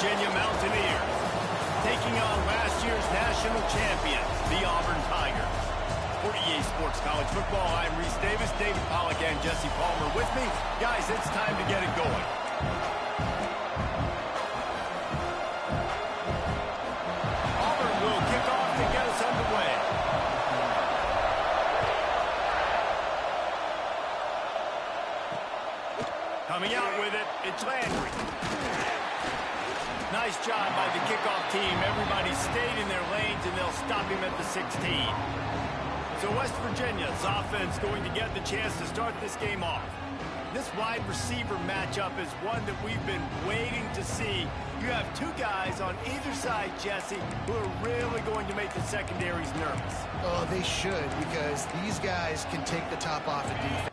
Virginia Mountaineers, taking on last year's national champions, the Auburn Tigers. For EA Sports College Football, I'm Reese Davis, David Pollack, and Jesse Palmer with me. Guys, it's time to get it going. Auburn will kick off to get us underway. Coming out with it, it's Landry. Nice job by the kickoff team. Everybody stayed in their lanes, and they'll stop him at the 16. So West Virginia's offense going to get the chance to start this game off. This wide receiver matchup is one that we've been waiting to see. You have two guys on either side, Jesse, who are really going to make the secondaries nervous. Oh, they should, because these guys can take the top off of defense.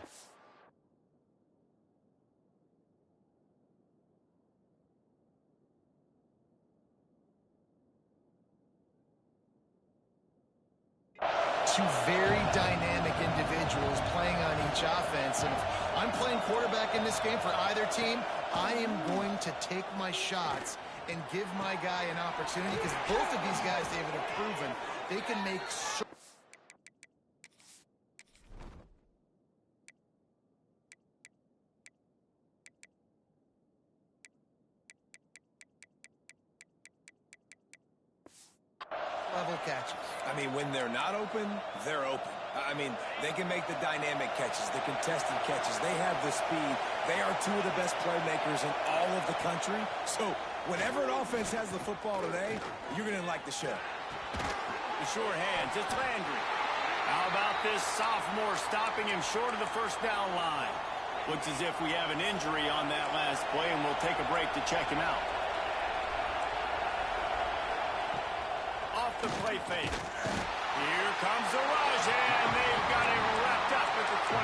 Two very dynamic individuals playing on each offense. And if I'm playing quarterback in this game for either team, I am going to take my shots and give my guy an opportunity, because both of these guys, David, have proven they can make level catches. I mean, when they're not open, they're open. I mean, they can make the dynamic catches, the contested catches. They have the speed. They are two of the best playmakers in all of the country. So whenever an offense has the football today, you're going to like the show. The sure hands, it's Landry. How about this sophomore stopping him short of the first down line? Looks as if we have an injury on that last play, and we'll take a break to check him out. Off the play fake. Here comes the rush, and they've got him wrapped up at the 28.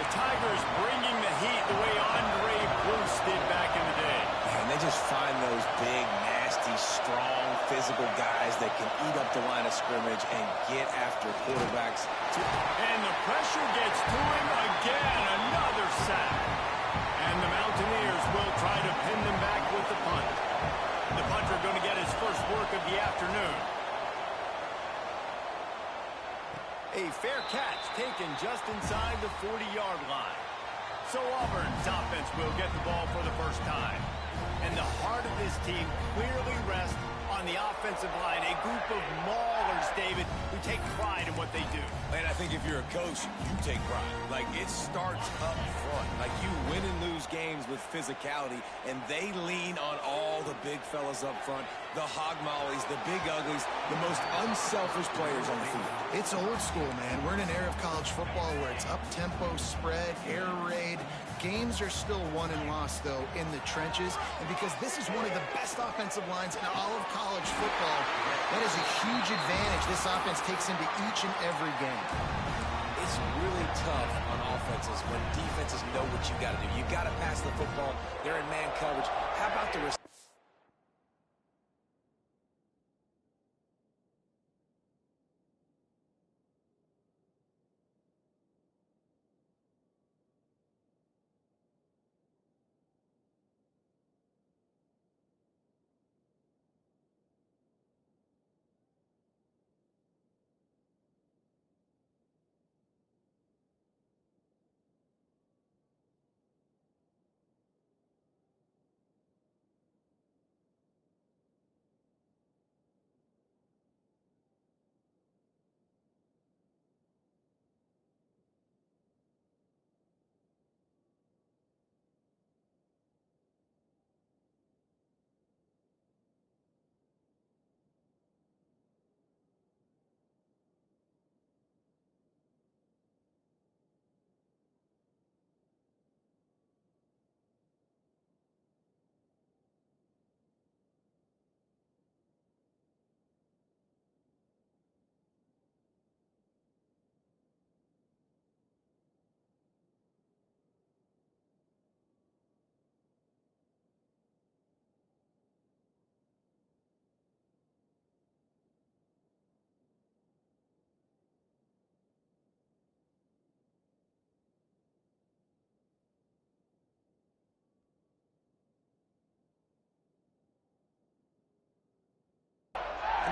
The Tigers bringing the heat the way Andre Bruce did back in the day. And they just find those big, nasty, strong, physical guys that can eat up the line of scrimmage and get after quarterbacks. And the pressure gets to him again. Another sack. And the Mountaineers will try to pin them back with the punt. The punter going to get his first work of the afternoon. A fair catch taken just inside the 40-yard line. So Auburn's offense will get the ball for the first time. And the heart of this team clearly rests on the offensive line. A group of maulers, David, who take pride in what they do. And I think if you're a coach, you take pride. Like, it starts up front. Like, you win and lose games with physicality, and they lean on all the big fellas up front, the hog mollies, the big uglies, the most unselfish players on the field. It's old school, man. We're in an era of college football where it's up-tempo, spread, air raid. Games are still won and lost, though, in the trenches. And because this is one of the best offensive lines in all of college football, that is a huge advantage this offense takes into each and every game. It's really tough on offenses when defenses know what you got to do. You got to pass the football. They're in man coverage. How about the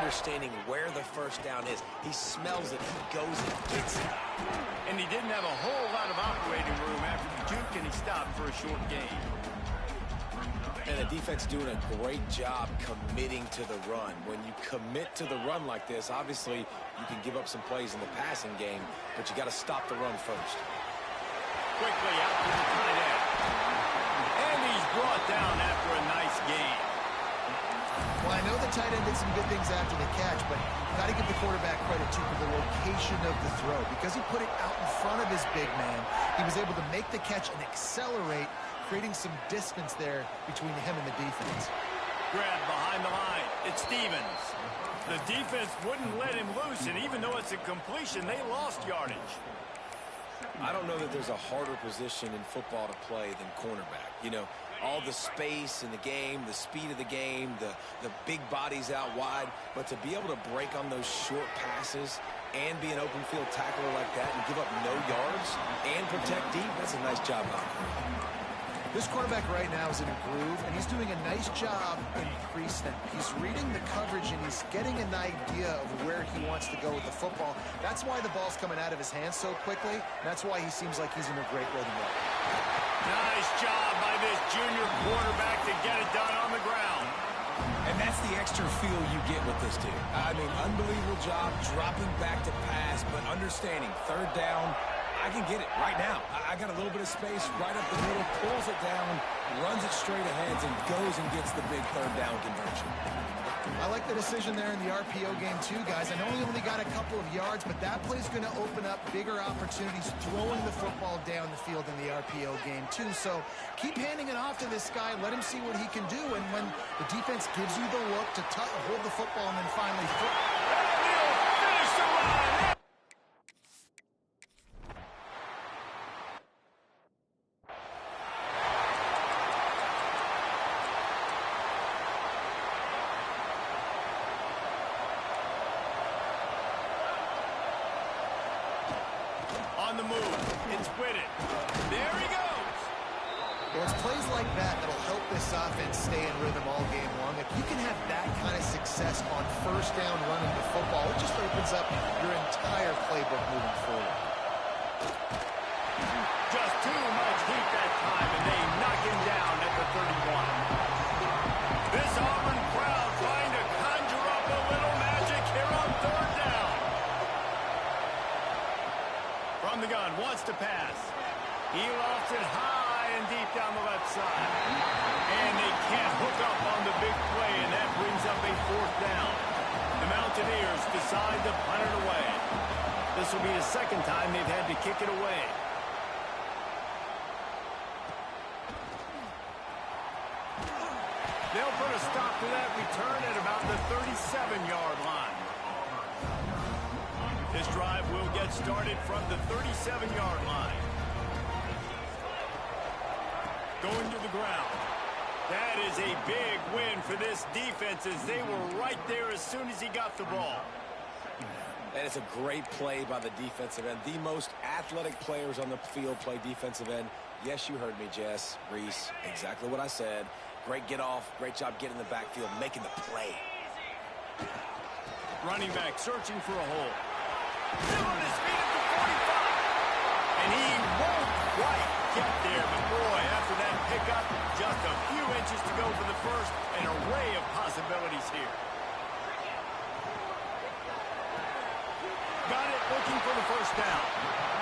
understanding where the first down is. He smells it, he goes and gets it. And he didn't have a whole lot of operating room after the juke, and he stopped for a short gain. And the defense doing a great job committing to the run. When you commit to the run like this, obviously you can give up some plays in the passing game, but you got to stop the run first. Quickly out to the tight end. And he's brought down after a nice gain. Well, I know the tight end did some good things after the catch, but got to give the quarterback credit, too, for the location of the throw. Because he put it out in front of his big man, he was able to make the catch and accelerate, creating some distance there between him and the defense. Grab behind the line. It's Stevens. The defense wouldn't let him loose, and even though it's a completion, they lost yardage. I don't know that there's a harder position in football to play than cornerback. You know, all the space in the game, the speed of the game, the big bodies out wide, but to be able to break on those short passes and be an open field tackler like that and give up no yards and protect deep, that's a nice job by him. This quarterback right now is in a groove, and he's doing a nice job in pre-snap. He's reading the coverage, and he's getting an idea of where he wants to go with the football. That's why the ball's coming out of his hands so quickly. That's why he seems like he's in a great rhythm right now. Nice job by this junior quarterback to get it done on the ground. And that's the extra feel you get with this dude. I mean, unbelievable job dropping back to pass, but understanding third down, I can get it right now. I got a little bit of space right up the middle, pulls it down, runs it straight ahead, and goes and gets the big third down conversion. I like the decision there in the RPO game too, guys. I know he only got a couple of yards, but that play's going to open up bigger opportunities throwing the football down the field in the RPO game too. So keep handing it off to this guy. Let him see what he can do. And when the defense gives you the look to hold the football and then finally throw. Finish the run! On the move, it's Whitted. There he goes. Well, it's plays like that that'll help this offense stay in rhythm all game long. If you can have that kind of success on first down running the football, it just opens up your entire playbook moving forward. Just too much heat that time, and they knock him down at the 31. This Auburn crowd trying to conjure up a little magic here on third down. From the gun, wants to pass. He lofts it high and deep down the left side. And they can't hook up on the big play, and that brings up a fourth down. The Mountaineers decide to punt it away. This will be the second time they've had to kick it away. They'll put a stop to that return at about the 37-yard line. This drive will get started from the 37-yard line. Going to the ground. That is a big win for this defense as they were right there as soon as he got the ball. And it's a great play by the defensive end. The most athletic players on the field play defensive end. Yes, you heard me, Jess, Reese. Exactly what I said. Great get off. Great job getting in the backfield, making the play. Running back searching for a hole. Still on his feet at the 45. And he won't quite get there. But boy, after that pickup, just a few inches to go for the first. An array of possibilities here. Got it, looking for the first down.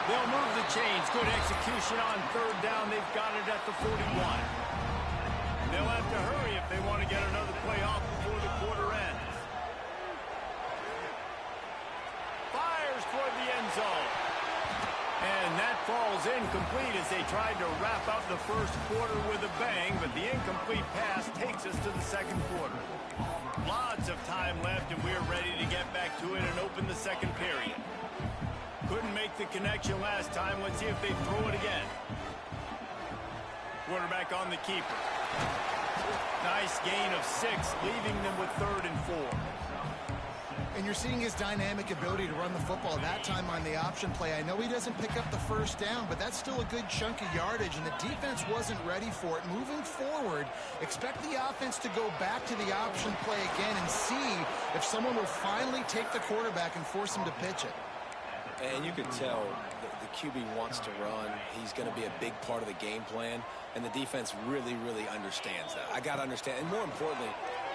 They'll move the chains. Good execution on third down. They've got it at the 41. They'll have to hurry if they want to get another play off before the quarter ends. Fires toward the end zone. And that falls incomplete as they tried to wrap up the first quarter with a bang, but the incomplete pass takes us to the second quarter. Lots of time left, and we're ready to get back to it and open the second period. Couldn't make the connection last time. Let's see if they throw it again. Quarterback on the keeper. Nice gain of 6, leaving them with 3rd and 4. And you're seeing his dynamic ability to run the football that time on the option play. I know he doesn't pick up the first down, but that's still a good chunk of yardage, and the defense wasn't ready for it. Moving forward, expect the offense to go back to the option play again and see if someone will finally take the quarterback and force him to pitch it. And you can tell the QB wants to run. He's going to be a big part of the game plan, and the defense really, really understands that. I got to understand, and more importantly,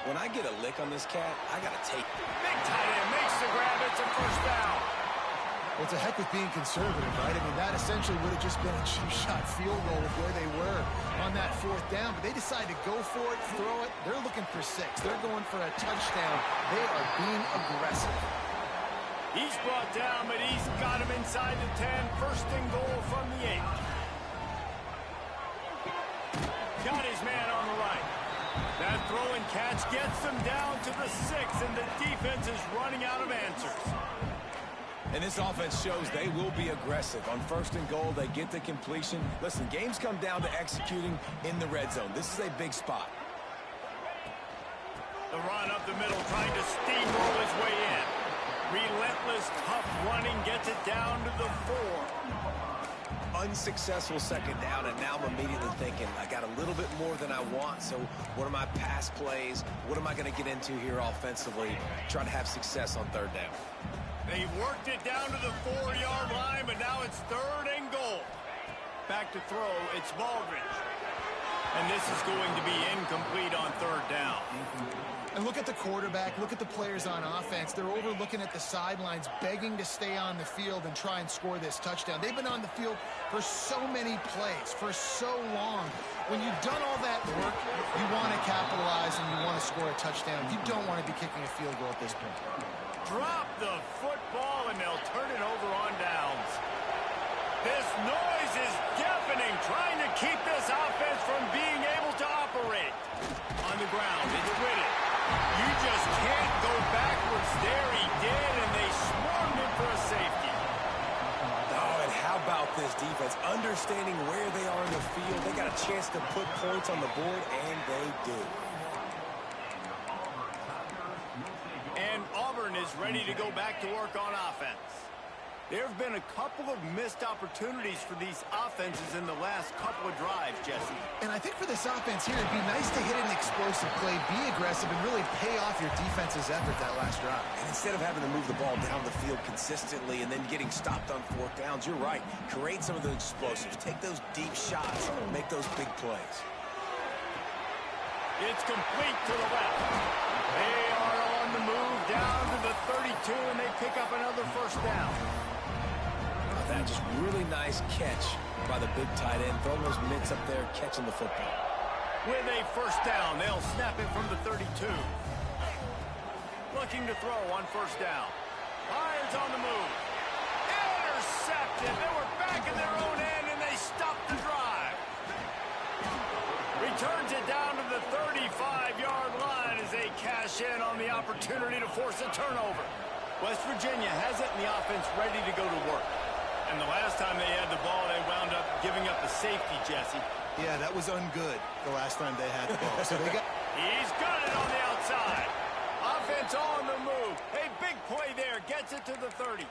when I get a lick on this cat, I got to take it. Big tight end makes the grab. It's a first down. Well, it's a heck with being conservative, right? I mean, that essentially would have just been a two-shot field goal with where they were on that fourth down. But they decided to go for it, throw it. They're looking for 6. They're going for a touchdown. They are being aggressive. He's brought down, but he's got him inside the 10. First and goal from the 8. Got his man on the right. That throw and catch gets them down to the 6, and the defense is running out of answers. And this offense shows they will be aggressive. On first and goal, they get the completion. Listen, games come down to executing in the red zone. This is a big spot. The run up the middle, trying to steamroll his way in. Relentless, tough running gets it down to the 4. Unsuccessful second down, and now I'm immediately thinking, I got a little bit more than I want, so what are my pass plays? What am I going to get into here offensively? Try to have success on third down. They worked it down to the 4-yard line, but now it's third and goal. Back to throw, it's Baldridge. And this is going to be incomplete on third down. And look at the quarterback, look at the players on offense. They're overlooking at the sidelines, begging to stay on the field and try and score this touchdown. They've been on the field for so many plays, for so long. When you've done all that work, you want to capitalize and you want to score a touchdown. You don't want to be kicking a field goal at this point. Drop the football, and they'll turn it over on downs. This noise is deafening, trying to keep this offense from being able to operate. On the ground, it's Whitted. You just can't go backwards there. He did, and they swarmed him for a safety. Oh, and how about this defense? Understanding where they are in the field. They got a chance to put points on the board, and they do. And Auburn is ready to go back to work on offense. There have been a couple of missed opportunities for these offenses in the last couple of drives, Jesse. And I think for this offense here, it'd be nice to hit an explosive play, be aggressive, and really pay off your defense's effort that last drive. And instead of having to move the ball down the field consistently and then getting stopped on fourth downs, you're right. Create some of those explosives. Take those deep shots. Make those big plays. It's complete to the left. They are on the move down to the 32, and they pick up another first down. That just really nice catch by the big tight end. Throwing those mitts up there, catching the football. With a first down, they'll snap it from the 32. Looking to throw on first down. Lions on the move. Intercepted. They were back in their own end, and they stopped the drive. Returns it down to the 35-yard line as they cash in on the opportunity to force a turnover. West Virginia has it, and the offense ready to go to work. And the last time they had the ball, they wound up giving up the safety, Jesse. Yeah, that was ungood the last time they had the ball. So they got... He's got it on the outside. Offense on the move. A big play there. Gets it to the 30.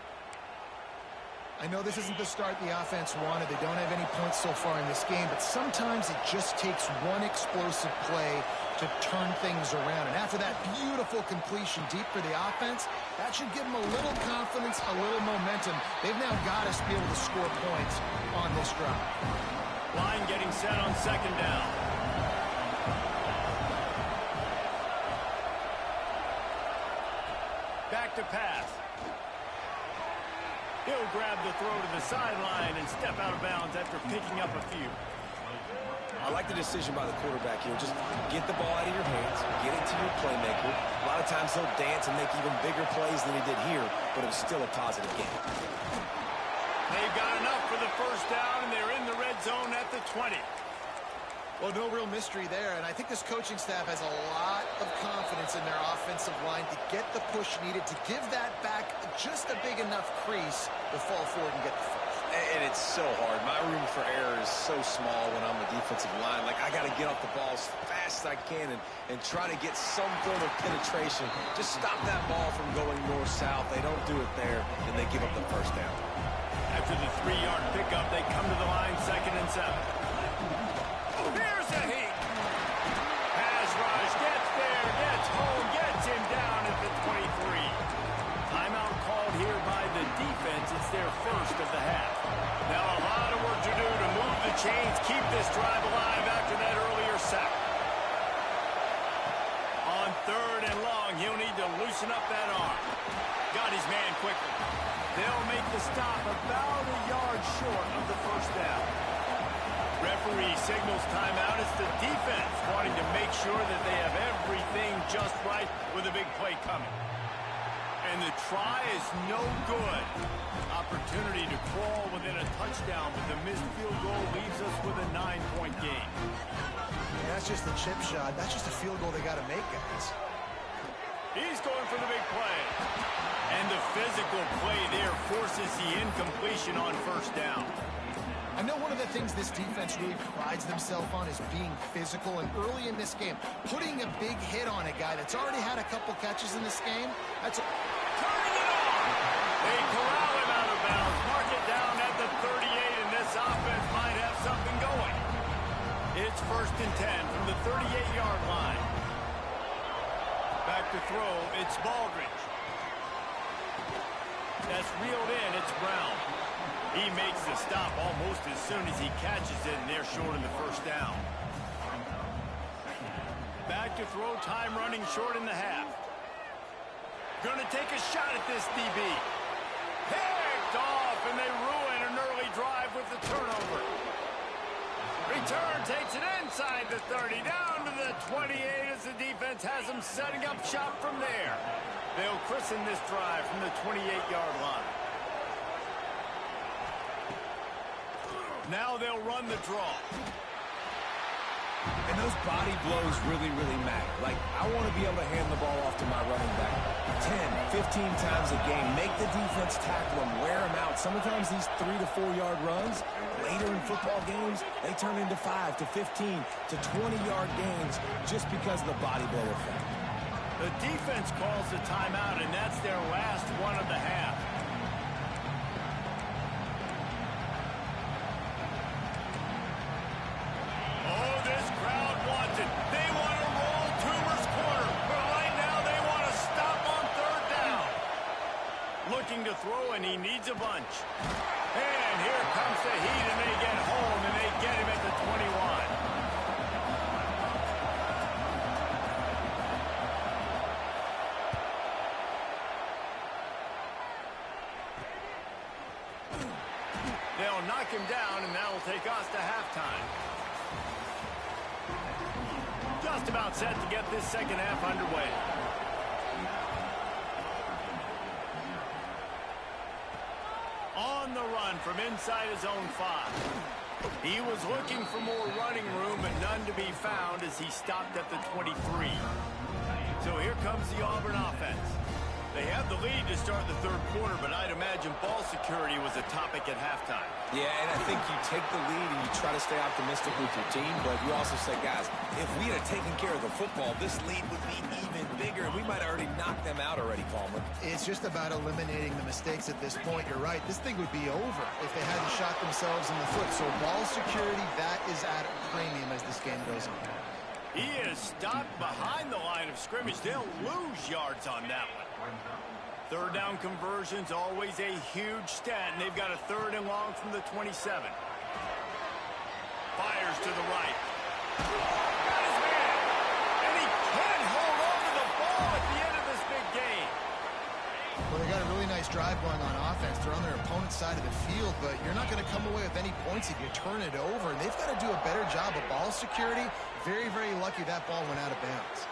I know this isn't the start the offense wanted. They don't have any points so far in this game, but sometimes it just takes one explosive play to turn things around. And after that beautiful completion deep for the offense, that should give them a little confidence, a little momentum. They've now got to be able to score points on this drive. Line getting set on second down. Back to pass. He'll grab the throw to the sideline and step out of bounds after picking up a few. I like the decision by the quarterback here. Just get the ball out of your hands, get it to your playmaker. A lot of times he'll dance and make even bigger plays than he did here, but it was still a positive game. They've got enough for the first down, and they're in the red zone at the 20. Well, no real mystery there, and I think this coaching staff has a lot of confidence in their offensive line to get the push needed, to give that back just a big enough crease to fall forward and get the first. And it's so hard. My room for error is so small when I'm the defensive line. Like, I got to get off the ball as fast as I can and try to get some form of penetration. Just stop that ball from going north-south. They don't do it there, and they give up the first down. After the 3-yard pickup, they come to the line, 2nd and 7. Here's a heat. Pass rush, gets there, gets home, gets him down at the 23. Timeout called here by the defense. It's their first of the half. Now a lot of work to do to move the chains, keep this drive alive after that earlier sack. On 3rd and long, he'll need to loosen up that arm. Got his man quickly. They'll make the stop about a yard short of the first down. Referee signals timeout. It's the defense wanting to make sure that they have everything just right with a big play coming. And the try is no good. Opportunity to crawl within a touchdown, but the missed field goal leaves us with a 9-point game. Yeah, that's just a chip shot. That's just a field goal they got to make, guys. He's going for the big play. And the physical play there forces the incompletion on first down. I know one of the things this defense really prides themselves on is being physical, and early in this game, putting a big hit on a guy that's already had a couple catches in this game, that's turning it on. They corral him out of bounds, mark it down at the 38, and this offense might have something going. It's 1st and 10 from the 38-yard line. Back to throw, it's Baldridge. That's reeled in, it's Brown. He makes the stop almost as soon as he catches it, and they're short in the first down. Back to throw, time running short in the half. Gonna take a shot at this DB. Picked off, and they ruin an early drive with the turnover. Return takes it inside the 30, down to the 28 as the defense has them setting up shop from there. They'll christen this drive from the 28-yard line. Now they'll run the draw. And those body blows really, really matter. Like, I want to be able to hand the ball off to my running back 10, 15 times a game. Make the defense tackle them, wear them out. Sometimes these 3 to 4 yard runs, later in football games, they turn into 5 to 15 to 20-yard gains just because of the body blow effect. The defense calls the timeout, and that's their last one of the half. To throw, and he needs a bunch. And here comes the heat, and they get home, and they get him at the 21. They'll knock him down, and that'll take us to halftime. Just about set to get this second half underway. On the run from inside his own 5. He was looking for more running room, but none to be found as he stopped at the 23. So here comes the Auburn offense. They have the lead to start the 3rd quarter, but I'd imagine ball security was a topic at halftime. Yeah, and I think you take the lead and you try to stay optimistic with your team, but you also say, guys, if we had taken care of the football, this lead would be even bigger, and we might have already knocked them out already, Palmer. It's just about eliminating the mistakes at this point. You're right. This thing would be over if they hadn't shot themselves in the foot. So ball security, that is at a premium as this game goes on. He is stopped behind the line of scrimmage. They'll lose yards on that one. 3rd down conversions, always a huge stat, and they've got a 3rd and long from the 27. Fires to the right. Got his man. And he can't hold on to the ball at the end of this big game. Well, they got a really nice drive going on offense. They're on their opponent's side of the field, but you're not going to come away with any points if you turn it over. And they've got to do a better job of ball security. Very, very lucky that ball went out of bounds.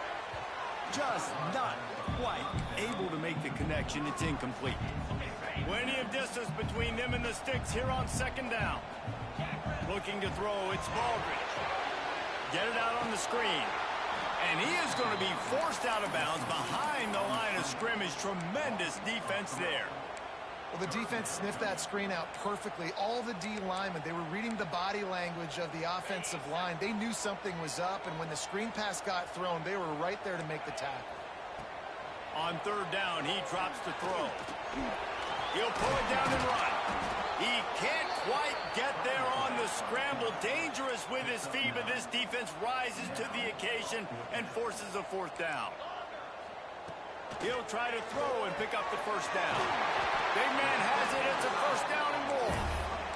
Just not quite able to make the connection. It's incomplete. Plenty of distance between them and the sticks here on 2nd down. Looking to throw, it's Baldridge. Get it out on the screen. And he is going to be forced out of bounds behind the line of scrimmage. Tremendous defense there. Well, the defense sniffed that screen out perfectly. All the D linemen, they were reading the body language of the offensive line. They knew something was up, and when the screen pass got thrown, they were right there to make the tackle. On third down, he drops the throw. He'll pull it down and run. He can't quite get there on the scramble. Dangerous with his feet, but this defense rises to the occasion and forces a fourth down. He'll try to throw and pick up the first down. Big man has it. It's a first down and more.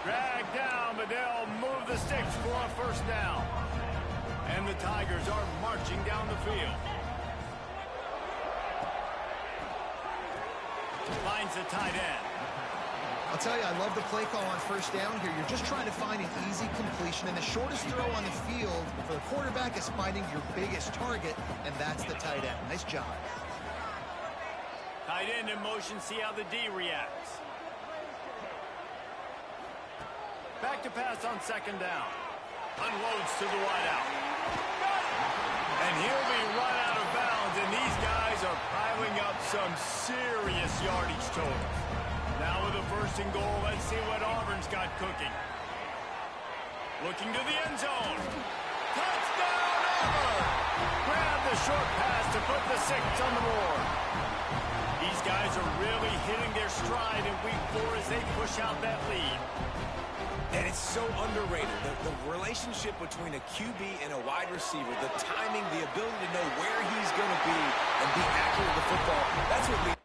Dragged down, but they'll move the sticks for a first down. And the Tigers are marching down the field. Finds the tight end. I'll tell you, I love the play call on first down here. You're just trying to find an easy completion, and the shortest throw on the field for the quarterback is finding your biggest target, and that's the tight end. Nice job. Tight end in motion, see how the D reacts. Back to pass on second down. Unloads to the wideout. And he'll be run out of bounds, and these guys are piling up some serious yardage totals. Now with a first and goal, let's see what Auburn's got cooking. Looking to the end zone. Touchdown, Auburn! Grab the short pass to put the 6 on the board. These guys are really hitting their stride in week 4 as they push out that lead. And it's so underrated. The relationship between a QB and a wide receiver, the timing, the ability to know where he's going to be and be accurate with the football, that's what leads.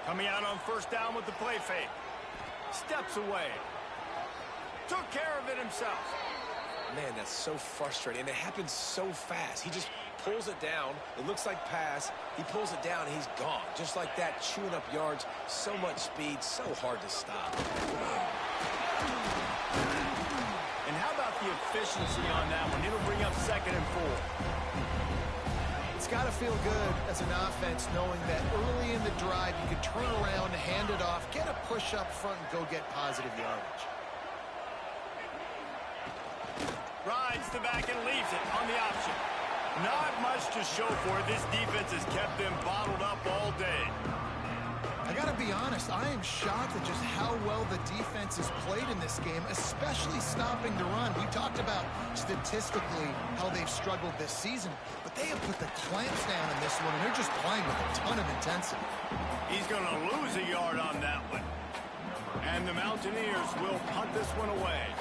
Coming out on first down with the play fake. Steps away. Took care of it himself. Man, that's so frustrating. And it happens so fast. He just pulls it down. It looks like pass. He pulls it down, and he's gone. Just like that, chewing up yards. So much speed, so hard to stop. And how about the efficiency on that one? It'll bring up 2nd and 4. It's got to feel good as an offense knowing that early in the drive you can turn around, hand it off, get a push up front, and go get positive yardage. Rides the back and leaves it on the option. Not much to show for it. This defense has kept them bottled up all day. I got to be honest, I am shocked at just how well the defense has played in this game, especially stopping the run. We talked about statistically how they've struggled this season, but they have put the clamps down in this one, and they're just playing with a ton of intensity. He's going to lose a yard on that one. And the Mountaineers will punt this one away.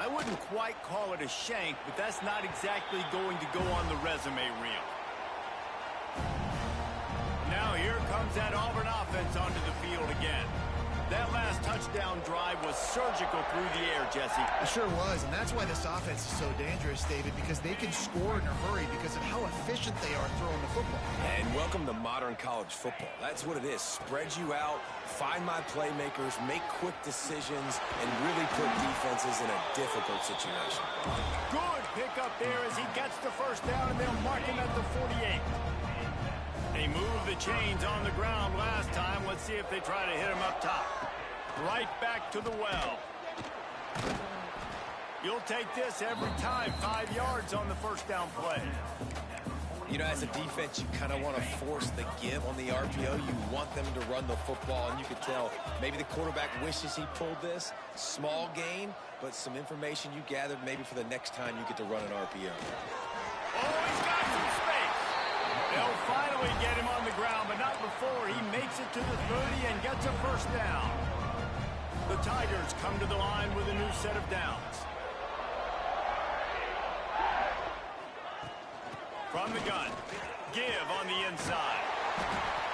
I wouldn't quite call it a shank, but that's not exactly going to go on the resume reel. Now here comes that Auburn offense onto the field again. That last touchdown drive was surgical through the air, Jesse. It sure was, and that's why this offense is so dangerous, David, because they can score in a hurry because of how efficient they are throwing the football. And welcome to modern college football. That's what it is. Spread you out, find my playmakers, make quick decisions, and really put defenses in a difficult situation. Good pickup there as he gets the first down, and they'll mark him at the 48. They moved the chains on the ground last time. Let's see if they try to hit him up top. Right back to the well. You'll take this every time. 5 yards on the first down play. You know, as a defense, you kind of want to force the give on the RPO. You want them to run the football, and you can tell maybe the quarterback wishes he pulled this. Small gain, but some information you gathered maybe for the next time you get to run an RPO. Oh, he's got some space. They'll finally get him on the ground, but not before he makes it to the 30 and gets a first down. The Tigers come to the line with a new set of downs. From the gun, give on the inside.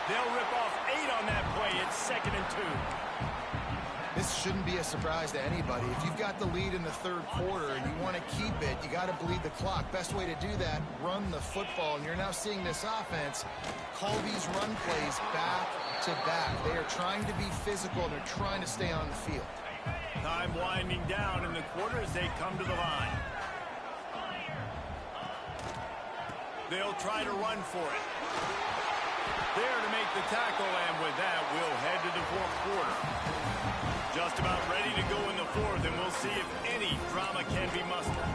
They'll rip off 8 on that play. It's 2nd and 2. This shouldn't be a surprise to anybody. If you've got the lead in the third quarter and you want to keep it, you got to bleed the clock. Best way to do that, run the football. And you're now seeing this offense call these run plays back to back. They are trying to be physical, and they're trying to stay on the field. Time winding down in the quarter as they come to the line. They'll try to run for it. there to make the tackle, and with that, we'll head to the fourth quarter. Just about ready to go in the fourth, and we'll see if any drama can be mustered.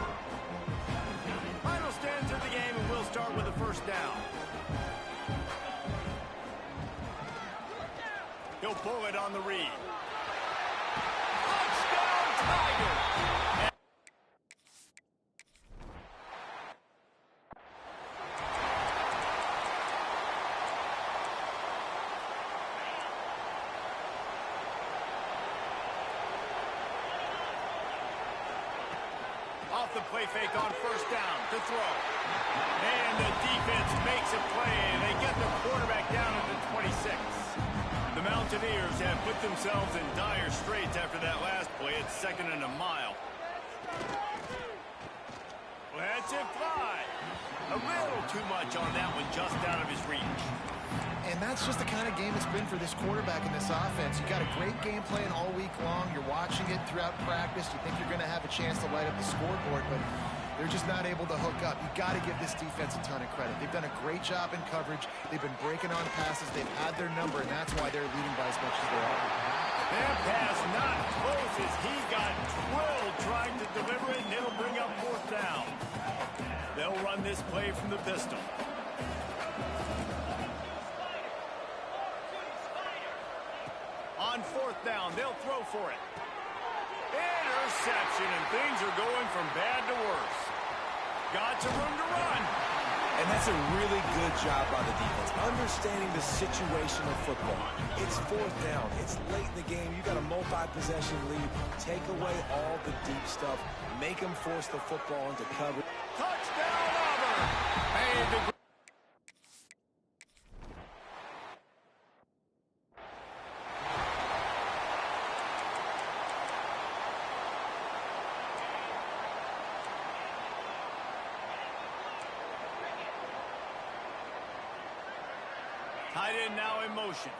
Final stands of the game, and we'll start with a first down. He'll pull it on the read. Touchdown, Tigers! Off the play fake on first down to throw. And the defense makes a play. They get the quarterback down at the 26. The Mountaineers have put themselves in dire straits after that last play. It's second and a mile. Let's it fly. A little too much on that one, just out of his reach. And that's just the kind of game it's been for this quarterback in this offense. You got a great game plan all week long. You're watching it throughout practice. You think you're going to have a chance to light up the scoreboard, but they're just not able to hook up. You got to give this defense a ton of credit. They've done a great job in coverage. They've been breaking on passes. They've had their number, and that's why they're leading by as much as they are. That pass not close as he got drilled trying to deliver it, and it'll bring up fourth down. They'll run this play from the pistol. On fourth down, they'll throw for it. Interception, and things are going from bad to worse. Got some room to run. And that's a really good job by the defense, understanding the situation of football. It's fourth down. It's late in the game. You got a multi-possession lead. Take away all the deep stuff. Make them force the football into coverage. Touchdown, Auburn! Hey, the tight end now in motion.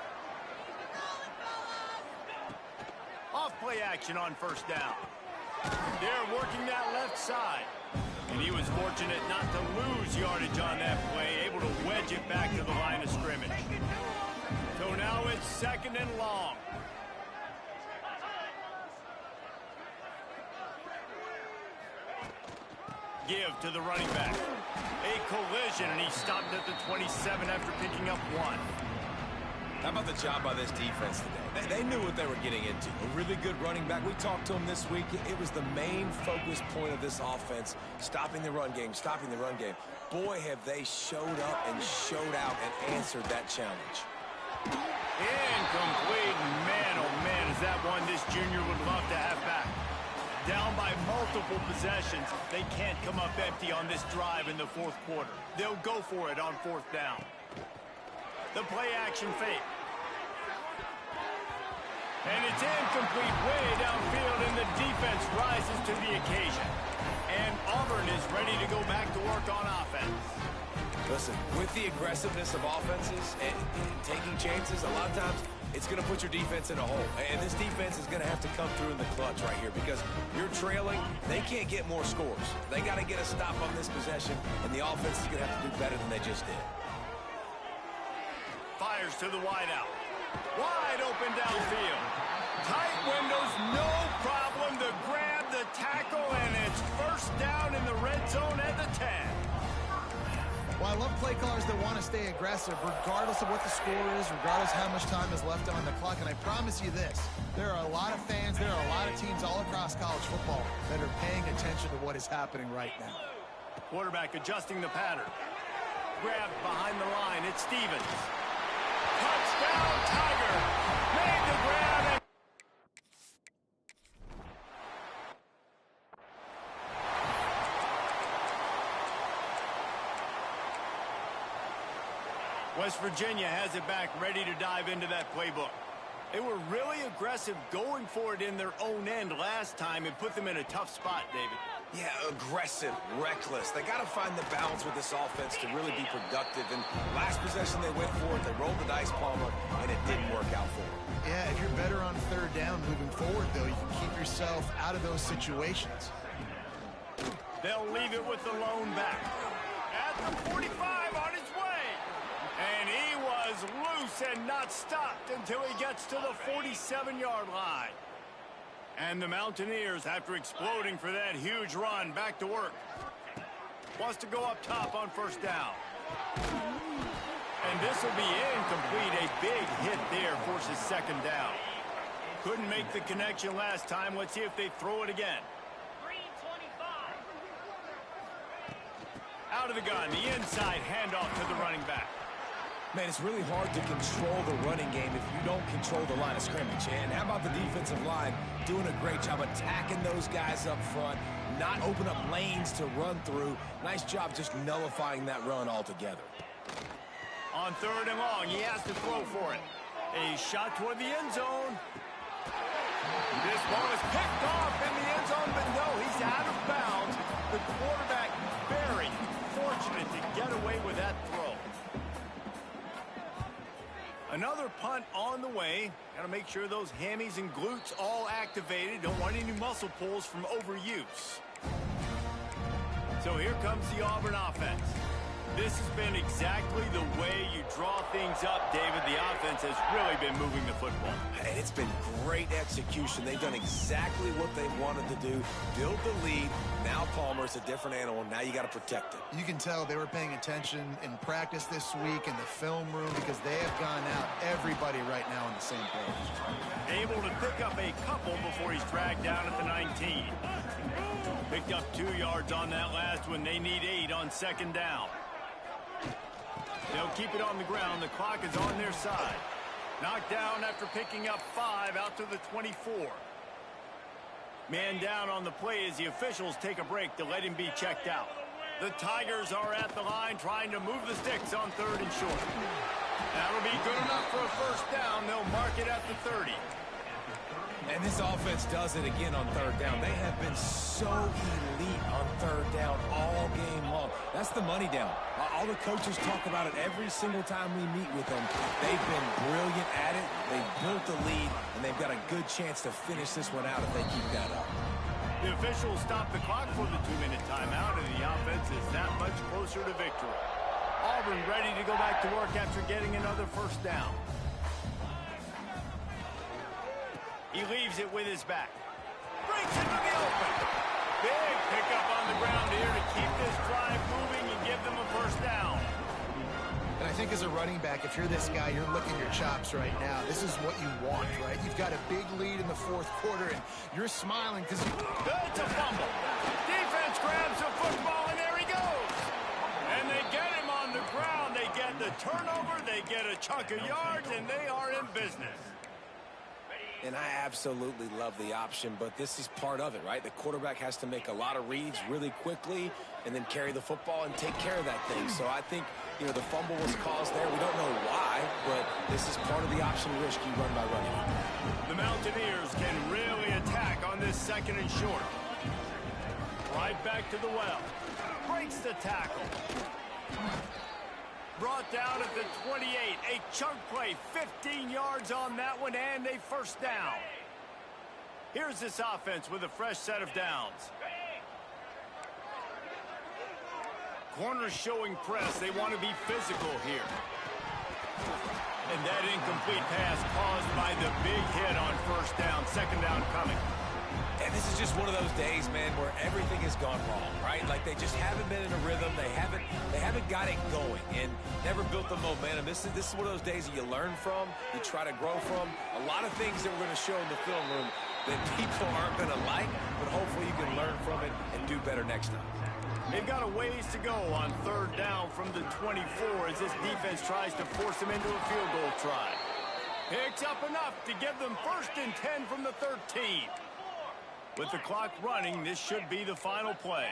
Off play action on first down. They're working that left side. And he was fortunate not to lose yardage on that play, able to wedge it back to the line of scrimmage. So now it's second and long. Give to the running back. A collision, and he stopped at the 27 after picking up one. How about the job by this defense today? They knew what they were getting into. A really good running back. We talked to him this week. It was the main focus point of this offense, stopping the run game, stopping the run game. Boy, have they showed up and showed out and answered that challenge. Incomplete. Man, oh man, is that one this junior would love to have back. Down by multiple possessions. They can't come up empty on this drive in the fourth quarter. They'll go for it on fourth down. The play action fake. And it's incomplete way downfield, and the defense rises to the occasion. And Auburn is ready to go back to work on offense. Listen, with the aggressiveness of offenses and taking chances, a lot of times it's going to put your defense in a hole. And this defense is going to have to come through in the clutch right here because you're trailing. They can't get more scores. They got to get a stop on this possession, and the offense is going to have to do better than they just did. Fires to the wideout. Wide open downfield. Tight windows, no problem to grab the tackle, and it's first down in the red zone at the 10. Well, I love play callers that want to stay aggressive regardless of what the score is, regardless how much time is left on the clock. And I promise you this, there are a lot of fans, there are a lot of teams all across college football that are paying attention to what is happening right now. Quarterback adjusting the pattern. Grabbed behind the line, it's Stevens. Touchdown, Tiger! Made the grab and West Virginia has it back, ready to dive into that playbook. They were really aggressive going for it in their own end last time and put them in a tough spot, David. Yeah, aggressive, reckless. They got to find the balance with this offense to really be productive. And last possession they went for it, they rolled the dice, Palmer, and it didn't work out for them. Yeah, if you're better on third down moving forward, though, you can keep yourself out of those situations. They'll leave it with the lone back. At the 45 on his way. And he was is loose and not stopped until he gets to the 47-yard line. And the Mountaineers, after exploding for that huge run, back to work. Wants to go up top on first down. And this will be incomplete. A big hit there forces second down. Couldn't make the connection last time. Let's see if they throw it again. Out of the gun, the inside handoff to the running back. Man, it's really hard to control the running game if you don't control the line of scrimmage. And how about the defensive line doing a great job attacking those guys up front, not open up lanes to run through. Nice job just nullifying that run altogether. On third and long, he has to throw for it. A shot toward the end zone. This ball is picked off in the end zone, but no, he's out of bounds. The quarterback very fortunate to get away with that throw. Another punt on the way. Got to make sure those hammies and glutes all activated. Don't want any muscle pulls from overuse. So here comes the Auburn offense. This has been exactly the way you draw things up, David. The offense has really been moving the football. And it's been great execution. They've done exactly what they wanted to do. Build the lead. Now Palmer's a different animal. Now you got to protect it. You can tell they were paying attention in practice this week in the film room because they have gone out everybody right now on the same page. Able to pick up a couple before he's dragged down at the 19. Picked up 2 yards on that last one. They need 8 on second down. They'll keep it on the ground. The clock is on their side. Knocked down after picking up 5 out to the 24. Man down on the play as the officials take a break to let him be checked out. The Tigers are at the line trying to move the sticks on third and short. That'll be good enough for a first down. They'll mark it at the 30. And this offense does it again on third down. They have been so elite on third down all game long. That's the money down. All the coaches talk about it every single time we meet with them. They've been brilliant at it. They've built the lead, and they've got a good chance to finish this one out if they keep that up. The officials stop the clock for the 2-minute timeout, and the offense is that much closer to victory. Auburn ready to go back to work after getting another first down. He leaves it with his back. Breaks into the open. Big pickup on the ground here to keep this drive moving and give them a first down. And I think as a running back, if you're this guy, you're licking your chops right now. This is what you want, right? You've got a big lead in the fourth quarter, and you're smiling because It's a fumble. Defense grabs the football, and there he goes. And they get him on the ground. They get the turnover. They get a chunk of yards, and they are in business. And I absolutely love the option, but this is part of it, right? The quarterback has to make a lot of reads really quickly and then carry the football and take care of that thing. So I think, the fumble was caused there. We don't know why, but this is part of the option risky run by running. The Mountaineers can really attack on this second and short. Right back to the well. Breaks the tackle. Brought down at the 28. A chunk play, 15 yards on that one, and a first down. Here's this offense with a fresh set of downs. Corners showing press. They want to be physical here. And that incomplete pass caused by the big hit on first down. Second down coming. And this is just one of those days, man, where everything has gone wrong, right? Like they just haven't been in a rhythm. They haven't got it going and never built the momentum. This is one of those days that you learn from, you try to grow from. A lot of things that we're going to show in the film room that people aren't going to like, but hopefully you can learn from it and do better next time. They've got a ways to go on third down from the 24 as this defense tries to force them into a field goal try. Picks up enough to give them first and 10 from the 13. With the clock running, this should be the final play.